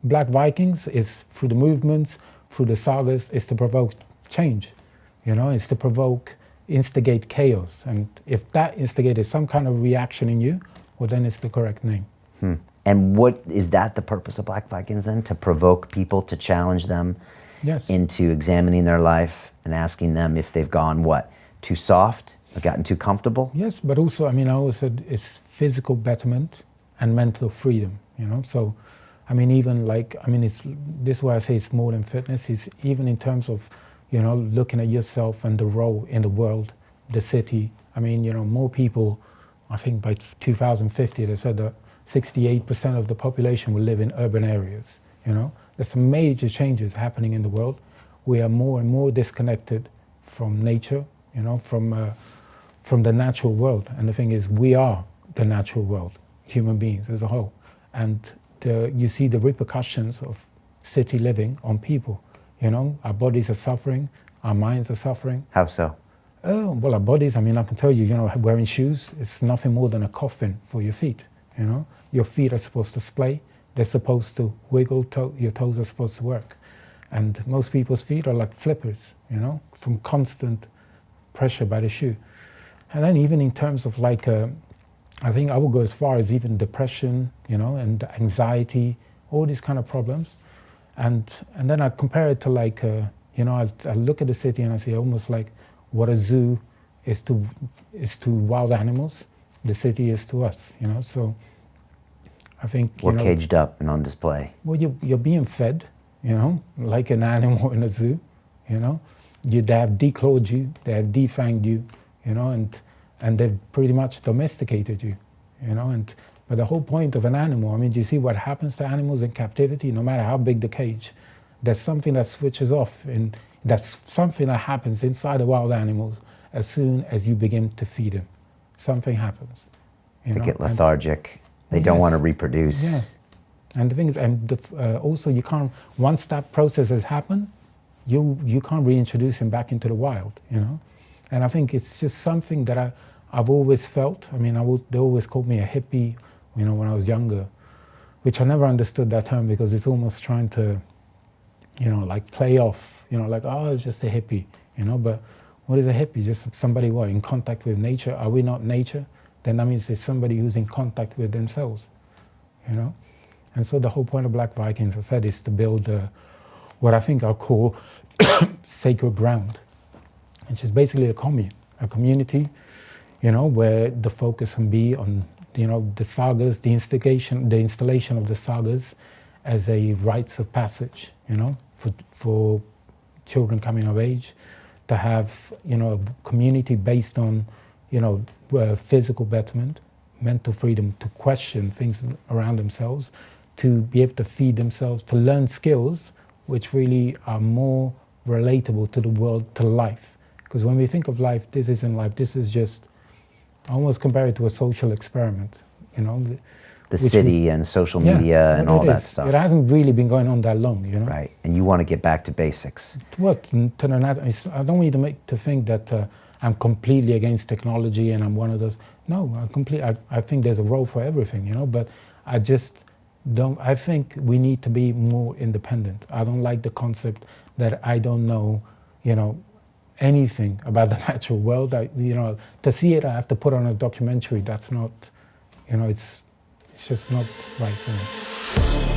Black Vikings is through the movements, through the sagas, is to provoke change. It's to instigate chaos. And if that instigated some kind of reaction in you, well, then it's the correct name. And what is that the purpose of Black Vikings then? To provoke people, to challenge them into examining their life and asking them if they've gone, too soft, or gotten too comfortable? Yes, but also, I always said it's physical betterment and mental freedom, So, even it's, this is why I say it's more than fitness. It's even in terms of, looking at yourself and the role in the world, the city. More people, I think by 2050, they said that 68% of the population will live in urban areas, There's some major changes happening in the world. We are more and more disconnected from nature, from the natural world. And the thing is, we are the natural world, human beings as a whole. And you see the repercussions of city living on people. Our bodies are suffering, our minds are suffering. How so? Oh, well, our bodies, I can tell you, wearing shoes is nothing more than a coffin for your feet, Your feet are supposed to splay, they're supposed to wiggle, your toes are supposed to work. And most people's feet are like flippers, from constant pressure by the shoe. And then even in terms of I think I would go as far as even depression, and anxiety, all these kind of problems. And then I compare it to I look at the city and I see almost like what a zoo is to wild animals, the city is to us, So I think we're caged up and on display. Well, you're being fed, like an animal in a zoo, They have declawed you, they have defanged you, and they've pretty much domesticated you, But the whole point of an animal, do you see what happens to animals in captivity? No matter how big the cage, there's something that switches off, and that's something that happens inside the wild animals as soon as you begin to feed them. Something happens. They get lethargic. They don't want to reproduce. Yeah. And the thing is, also you can't, once that process has happened, you can't reintroduce him back into the wild, And I think it's just something that I've always felt. They always called me a hippie, when I was younger, which I never understood that term because it's almost trying to, play off, it's just a hippie, But what is a hippie? Just somebody in contact with nature? Are we not nature? Then that means it's somebody who's in contact with themselves, And so the whole point of Black Vikings, I said, is to build what I think I'll call sacred ground, which is basically a commune, a community, where the focus can be on, the sagas, the installation of the sagas as a rites of passage, for children coming of age, to have, a community based on, physical betterment, mental freedom to question things around themselves, to be able to feed themselves, to learn skills which really are more relatable to the world, to life. Because when we think of life, this isn't life, this is just, I almost compare it to a social experiment, The city and social media and all that stuff. It hasn't really been going on that long, Right, and you want to get back to basics. What? I don't want you to think that I'm completely against technology and I'm one of those. No, I think there's a role for everything, but I just don't, I think we need to be more independent. I don't like the concept that I don't know, anything about the natural world. To see it, I have to put on a documentary. That's not, it's just not right for me.